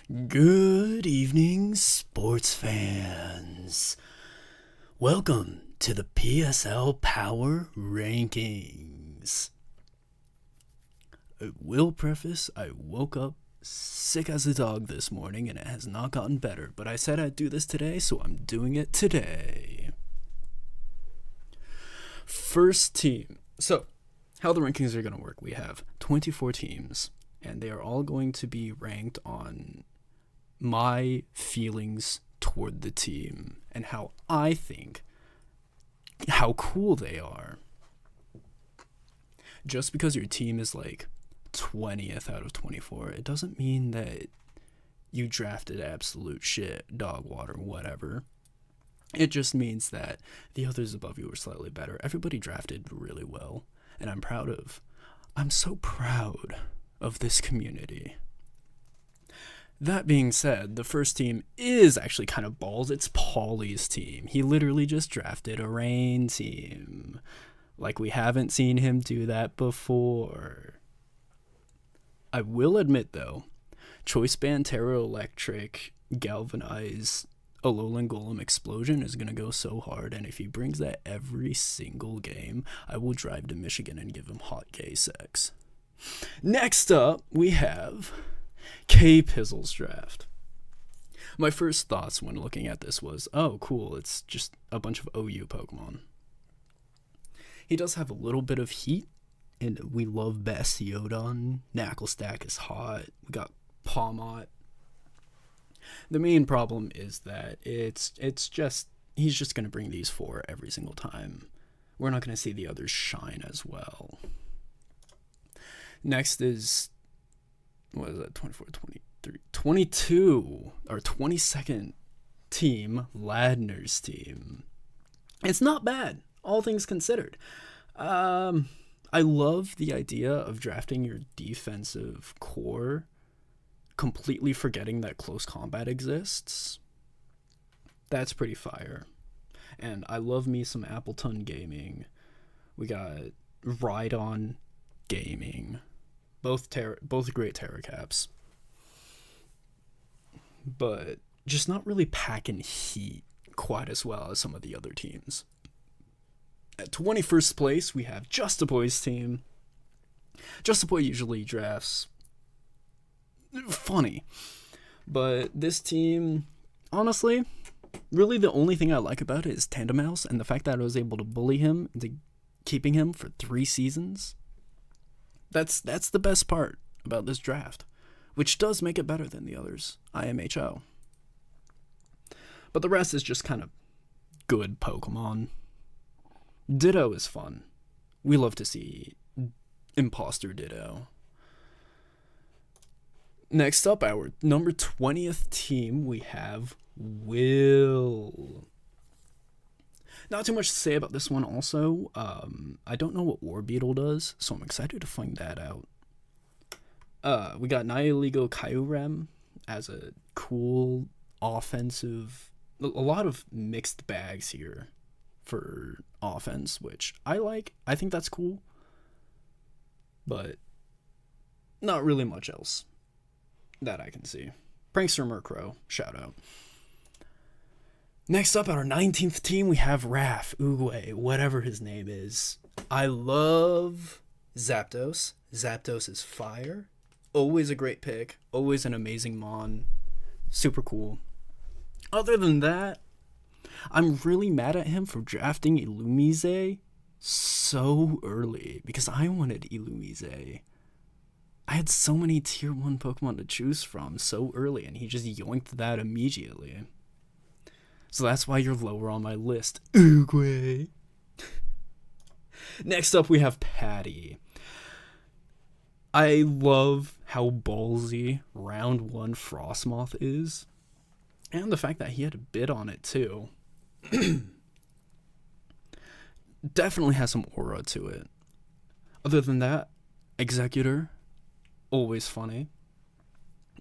Good evening, sports fans. Welcome to the PSL Power Rankings. I will preface, I woke up sick as a dog this morning and it has not gotten better, but I said I'd do this today, so I'm doing it today. First team. So, how the rankings are going to work. We have 24 teams, and they are all going to be ranked on my feelings toward the team and how I think how cool they are. Just because your team is like 20th out of 24, it doesn't mean that you drafted absolute shit, dog water, whatever. It just means that the others above you were slightly better. Everybody drafted really well, and I'm so proud of this community. That being said, the first team is actually kind of balls. It's Paulie's team. He literally just drafted a rain team. Like, we haven't seen him do that before. I will admit, though, Choice Band Terra Electric Galvanize Alolan Golem Explosion is going to go so hard, and if he brings that every single game, I will drive to Michigan and give him hot gay sex. Next up, we have K-Pizzle's draft. My first thoughts when looking at this was, oh, cool, it's just a bunch of OU Pokemon. He does have a little bit of heat, and we love Bastiodon. Knucklestack is hot. We got Pawmot. The main problem is that he's just going to bring these four every single time. We're not going to see the others shine as well. Next is, what is that, 24, 23, 22, or 22nd team, Ladner's team. It's not bad, all things considered. I love the idea of drafting your defensive core, completely forgetting that close combat exists. That's pretty fire. And I love me some Appleton Gaming. We got Rhydon Gaming. Both great Terra Caps. But just not really packing heat quite as well as some of the other teams. At 21st place, we have Justaboy's team. Justaboy usually drafts funny. But this team, honestly, really the only thing I like about it is Tandemaus and the fact that I was able to bully him into keeping him for 3 seasons. That's the best part about this draft, which does make it better than the others, IMHO. But the rest is just kind of good Pokemon. Ditto is fun. We love to see Imposter Ditto. Next up, our number 20th team, we have Will. Not too much to say about this one also. I don't know what Orbeetle does, so I'm excited to find that out. We got Nihiligo Kyurem as a cool offensive. A lot of mixed bags here for offense, which I like. I think that's cool. But not really much else that I can see. Prankster Murkrow, shout out. Next up, at our 19th team, we have Raph, Oogway, whatever his name is. I love Zapdos. Zapdos is fire. Always a great pick. Always an amazing Mon. Super cool. Other than that, I'm really mad at him for drafting Illumise so early because I wanted Illumise. I had so many tier 1 Pokemon to choose from so early, and he just yoinked that immediately. So that's why you're lower on my list, Oogway. Next up, we have Patty. I love how ballsy round 1 Frostmoth is, and the fact that he had a bid on it too. Definitely has some aura to it. Other than that, Executor, always funny.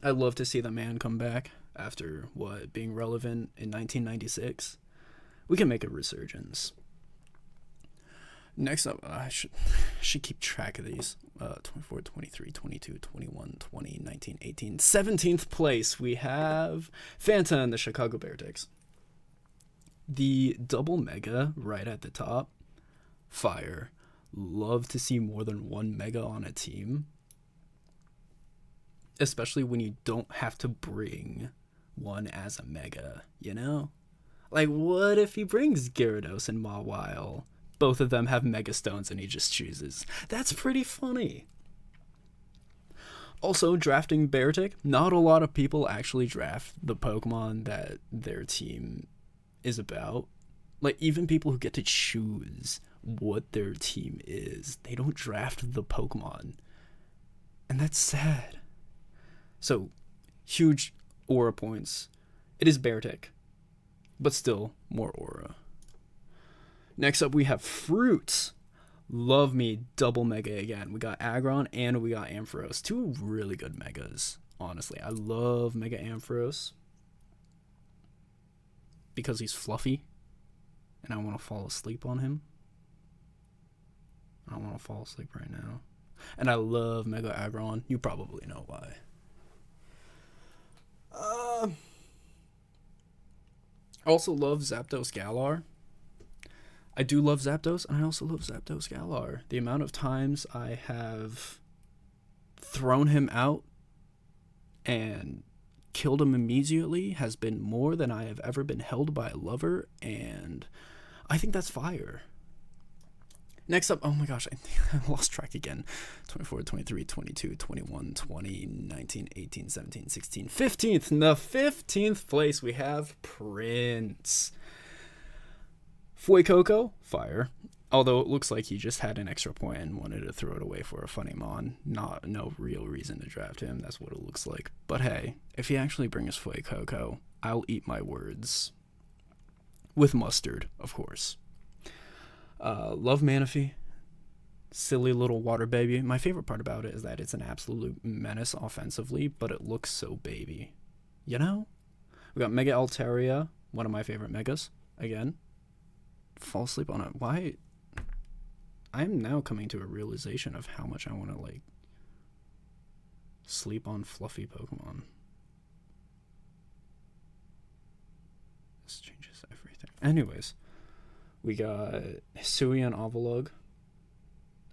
I love to see the man come back after being relevant in 1996. We can make a resurgence. Next up, I should keep track of these. 24, 23, 22, 21, 20, 19, 18. 17th place, we have Fanta and the Chicago Bearticks. The double mega right at the top, fire. Love to see more than one mega on a team. Especially when you don't have to bring one as a mega, you know? Like, what if he brings Gyarados and Mawile? Both of them have Mega Stones and he just chooses. That's pretty funny. Also, drafting Beartic. Not a lot of people actually draft the Pokemon that their team is about. Like, even people who get to choose what their team is, they don't draft the Pokemon. And that's sad. So, huge aura points. It is Beartic, but still more aura. Next up, we have Fruits. Love me double mega again. We got Aggron and we got Ampharos. Two really good megas, honestly. I love Mega Ampharos because he's fluffy and I want to fall asleep on him. I want to fall asleep right now. And I love Mega Aggron. You probably know why. I also love Zapdos Galar. I do love Zapdos, and I also love Zapdos Galar. The amount of times I have thrown him out and killed him immediately has been more than I have ever been held by a lover, and I think that's fire. Next up, oh my gosh, I lost track again. 24, 23, 22, 21, 20, 19, 18, 17, 16, 15th. In the 15th place, we have Prince. Fuecoco, fire. Although it looks like he just had an extra point and wanted to throw it away for a funny mon. No real reason to draft him. That's what it looks like. But hey, if he actually brings Fuecoco, I'll eat my words. With mustard, of course. Love Manaphy. Silly little water baby. My favorite part about it is that it's an absolute menace offensively, but it looks so baby. You know? We got Mega Altaria, one of my favorite megas. Again. Fall asleep on it. Why? I'm now coming to a realization of how much I want to, like, sleep on fluffy Pokemon. This changes everything. Anyways, we got Hisuian Avalugg.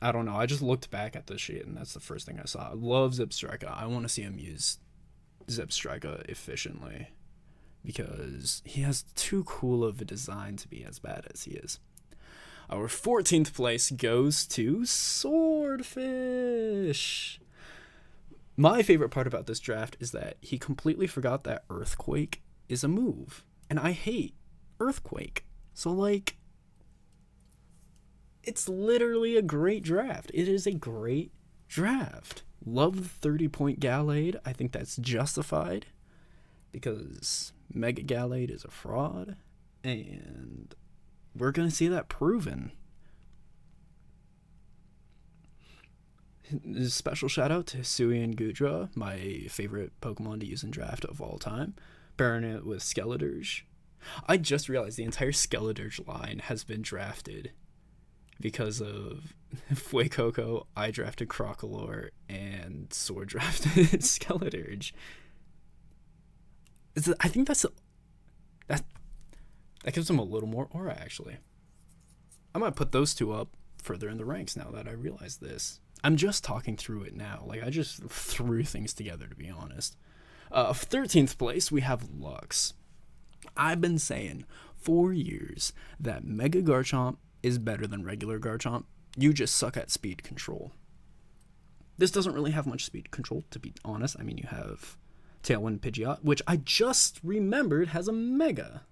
I don't know. I just looked back at this shit, and that's the first thing I saw. I love Zebstrika. I want to see him use Zebstrika efficiently, because he has too cool of a design to be as bad as he is. Our 14th place goes to Swordfish. My favorite part about this draft is that he completely forgot that Earthquake is a move. And I hate Earthquake. So, like, it's literally a great draft. It is a great draft. Love the 30-point Gallade. I think that's justified, because Mega Gallade is a fraud, and we're going to see that proven. Special shout out to Hisuian Gudra, my favorite Pokemon to use in draft of all time, pairing it with Skeledirge. I just realized the entire Skeledirge line has been drafted because of Fuecoco. I drafted Crocolore, and Sword drafted Skeledirge. I think that gives him a little more aura, actually. I might put those two up further in the ranks now that I realize this. I'm just talking through it now. Like, I just threw things together, to be honest. 13th place, we have Lux. I've been saying for years that Mega Garchomp is better than regular Garchomp. You just suck at speed control. This doesn't really have much speed control, to be honest. I mean, you have Tailwind Pidgeot, which I just remembered has a Mega.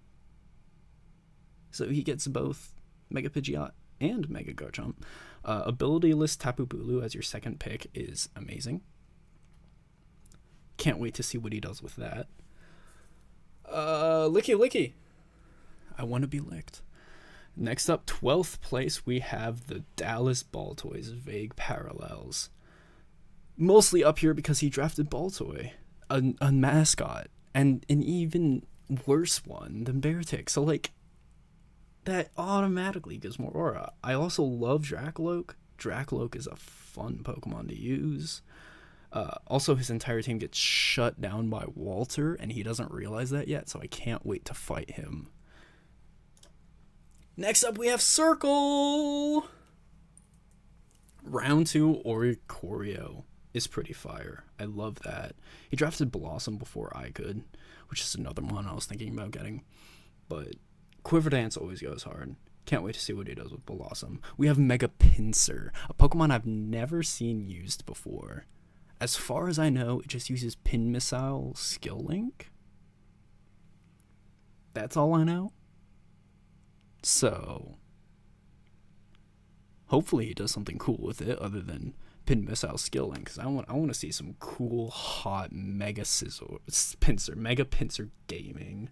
So he gets both Mega Pidgeot and Mega Garchomp. Ability-less Tapu Bulu as your second pick is amazing. Can't wait to see what he does with that. Licky. I want to be licked. Next up, 12th place, we have the Dallas Baltoy's Vague Parallels. Mostly up here because he drafted Baltoy, a mascot, and an even worse one than Beartic. So, like, that automatically gives more aura. I also love Dracoloak. Dracoloak is a fun Pokemon to use. Also, his entire team gets shut down by Walter, and he doesn't realize that yet, so I can't wait to fight him. Next up, we have Circle! Round 2, Oricorio is pretty fire. I love that. He drafted Blossom before I could, which is another one I was thinking about getting. But Quiver Dance always goes hard. Can't wait to see what he does with Blossom. We have Mega Pinsir, a Pokemon I've never seen used before. As far as I know, it just uses Pin Missile Skill Link. That's all I know. So, hopefully he does something cool with it other than Pin Missile Skill Link, because I want to see some cool, hot Mega Pinsir gaming.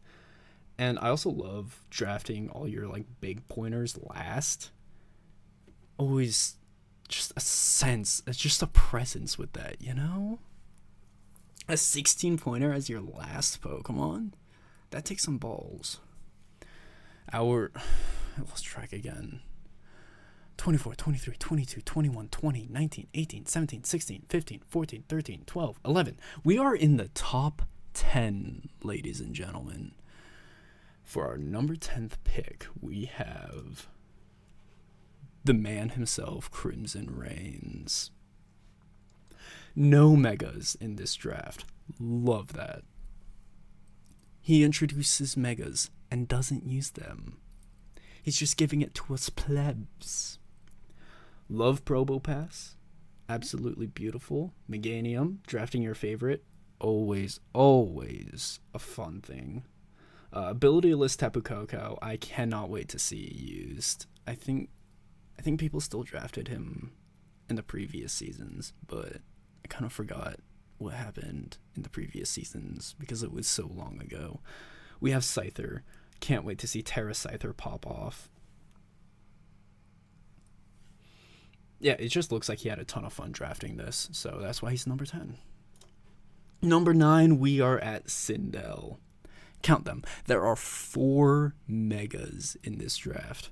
And I also love drafting all your like big pointers last. Always just a sense, it's just a presence with that, you know? A 16 pointer as your last Pokemon? That takes some balls. I lost track again. 24, 23, 22, 21, 20, 19, 18, 17, 16, 15, 14, 13, 12, 11. We are in the top 10, ladies and gentlemen. For our number 10th pick, we have the man himself, Crimson Reigns. No megas in this draft. Love that. He introduces megas and doesn't use them. He's just giving it to us plebs. Love Probopass. Absolutely beautiful. Meganium, drafting your favorite. Always a fun thing. Ability-less Tapu Koko, I cannot wait to see used. I think people still drafted him in the previous seasons, but I kind of forgot what happened in the previous seasons because it was so long ago. We have Scyther. Can't wait to see Terra Scyther pop off. Yeah, it just looks like he had a ton of fun drafting this, so that's why he's number 10. Number 9, we are at Sindel. Count them. There are 4 megas in this draft.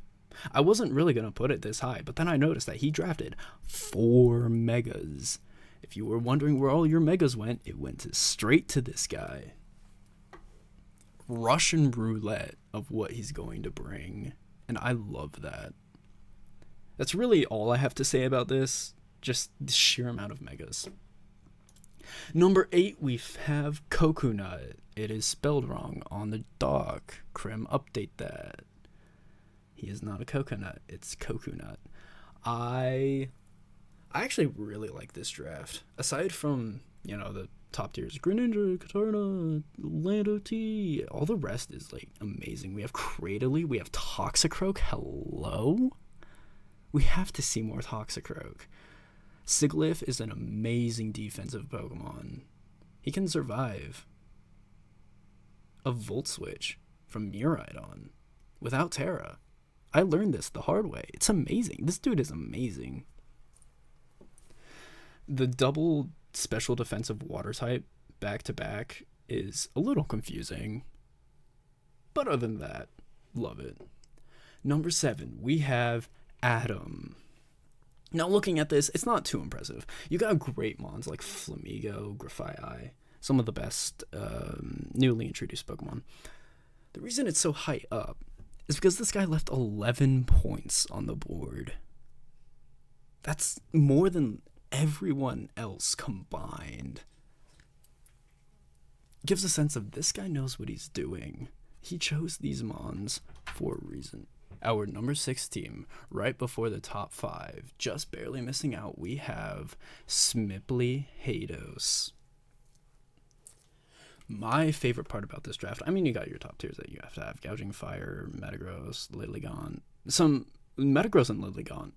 I wasn't really going to put it this high, but then I noticed that he drafted 4 megas. If you were wondering where all your megas went, it went straight to this guy. Russian roulette of what he's going to bring, and I love that. That's really all I have to say about this, just the sheer amount of megas. Number 8, we have Coconut. It is spelled wrong on the doc. Krim, update that. He is not a coconut, it's Coconut. I actually really like this draft. Aside from, the top tiers, Greninja, Katarna, Lando T, all the rest is like amazing. We have Cradily, we have Toxicroak. Hello? We have to see more Toxicroak. Sigilyph is an amazing defensive Pokemon. He can survive a Volt Switch from Miraidon without Terra. I learned this the hard way. It's amazing. This dude is amazing. The double special defensive water type back to back is a little confusing. But other than that, love it. Number 7, we have Adam. Now looking at this, it's not too impressive. You got great mons like Flamigo, Grafaiai, some of the best newly introduced Pokemon. The reason it's so high up is because this guy left 11 points on the board. That's more than everyone else combined. Gives a sense of this guy knows what he's doing. He chose these mons for a reason. Our number 6 team, right before the top 5, just barely missing out, we have Smipley Hados. My favorite part about this draft, you got your top tiers that you have to have. Gouging Fire, Metagross, Lilligant. Some Metagross and Lilligant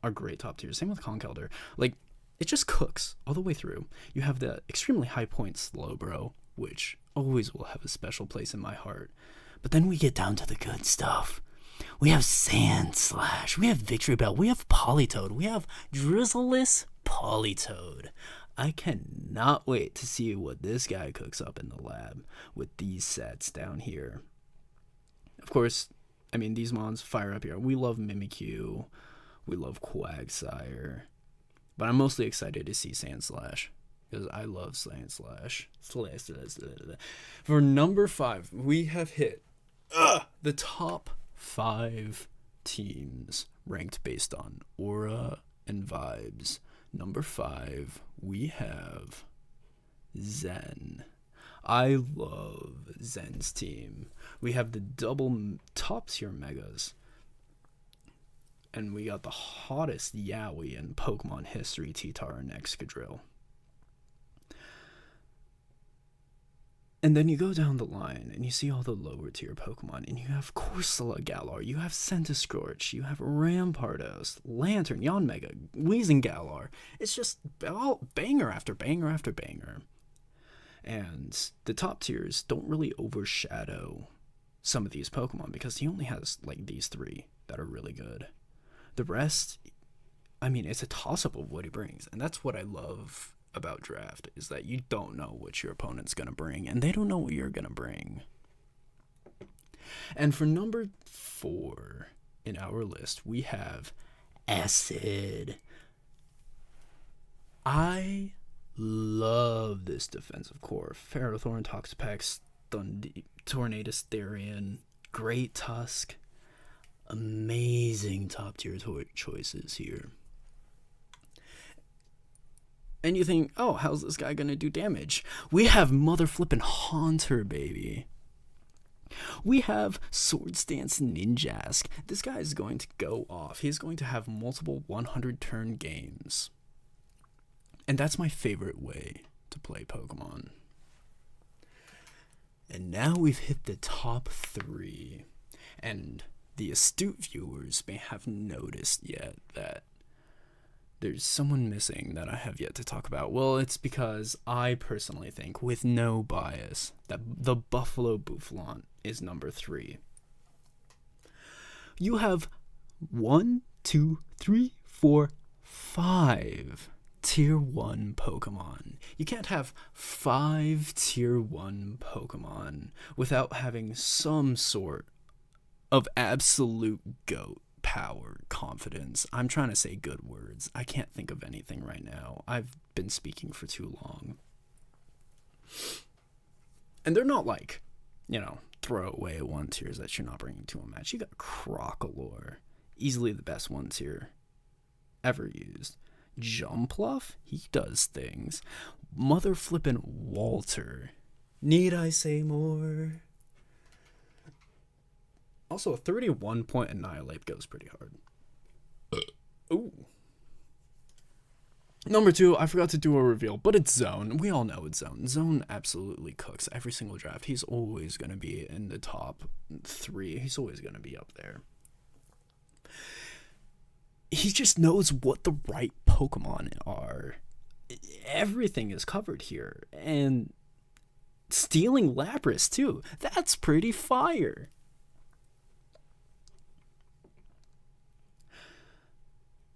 are great top tiers. Same with Conkeldurr. It just cooks all the way through. You have the extremely high point Slowbro, which always will have a special place in my heart. But then we get down to the good stuff. We have Sandslash, we have Victory Bell, we have Politoed, we have Drizzleless Politoed. I cannot wait to see what this guy cooks up in the lab with these sets down here. Of course, I mean, these mons fire up here. We love Mimikyu. We love Quagsire. But I'm mostly excited to see Sandslash, because I love Sandslash. For number 5, we have hit the top 5 teams ranked based on aura and vibes. Number 5, we have Zen. I love Zen's team. We have the double top tier megas. And we got the hottest Yowie in Pokemon history, T-Tar and Excadrill. And then you go down the line and you see all the lower tier Pokemon, and you have Corsola Galar, you have Centiskorch, you have Rampardos, Lantern, Yanmega, Weezing Galar. It's just all banger after banger after banger. And the top tiers don't really overshadow some of these Pokemon, because he only has like these 3 that are really good. The rest, I mean, it's a toss-up of what he brings. And that's what I love about draft, is that you don't know what your opponent's going to bring, and they don't know what you're going to bring. And for number 4 in our list, we have Acid. I love this defensive core. Ferrothorn, Toxapex, Tornadus, Therian, Great Tusk. Amazing top tier choices here. And you think, oh, how's this guy gonna do damage? We have mother flippin' Haunter, baby. We have Swords Dance Ninjask. This guy is going to go off. He's going to have multiple 100 turn games. And that's my favorite way to play Pokemon. And now we've hit the top 3. And the astute viewers may have noticed yet that there's someone missing that I have yet to talk about. Well, it's because I personally think, with no bias, that the Buffalo Boufflant is number 3. You have 1, 2, 3, 4, 5 tier 1 Pokemon. You can't have 5 tier 1 Pokemon without having some sort of absolute GOAT power, confidence. I'm trying to say good words. I can't think of anything right now. I've been speaking for too long. And they're not like, throwaway 1 tiers that you're not bringing to a match. You got Crocalor, easily the best 1 tier ever used. Jumpluff, he does things. Mother flippin' Walter. Need I say more? Also, a 31 point Annihilate goes pretty hard. Ooh. Number 2, I forgot to do a reveal, but it's Zone. We all know it's Zone. Zone absolutely cooks every single draft. He's always going to be in the top 3. He's always going to be up there. He just knows what the right Pokemon are. Everything is covered here. And stealing Lapras, too. That's pretty fire.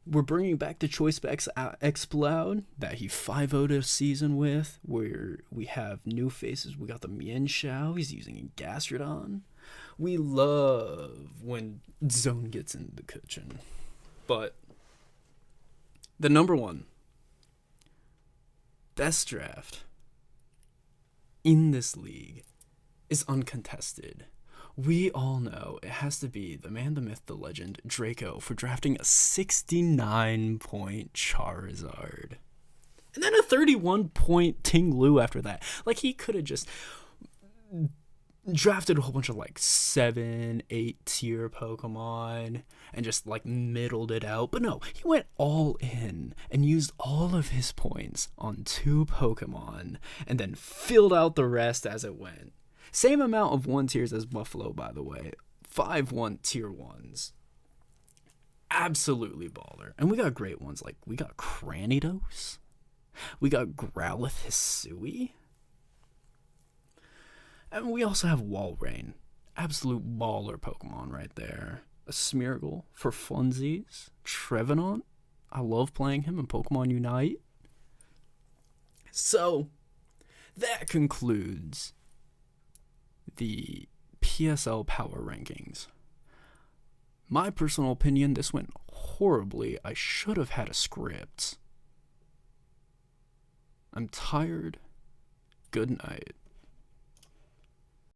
We're bringing back the Choice Specs Exploud that he 5-0'd a season with, where we have new faces. We got the Mienshao. He's using a Gastrodon. We love when Zone gets into the kitchen. But the number 1 best draft in this league is uncontested. We all know it has to be the man, the myth, the legend, Draco, for drafting a 69-point Charizard. And then a 31-point Ting-Lu after that. Like, he could have just drafted a whole bunch of, 7, 8 tier Pokemon and just, middled it out. But no, he went all in and used all of his points on 2 Pokemon and then filled out the rest as it went. Same amount of 1 tiers as Buffalo, by the way. 5 1 tier 1s. Absolutely baller. And we got great ones. We got Cranidos. We got Growlithe Hisui. And we also have Walrein. Absolute baller Pokemon right there. A Smeargle for funsies. Trevenant. I love playing him in Pokemon Unite. So, that concludes the PSL power rankings My personal opinion, this went horribly. I should have had a script. I'm tired. Good night.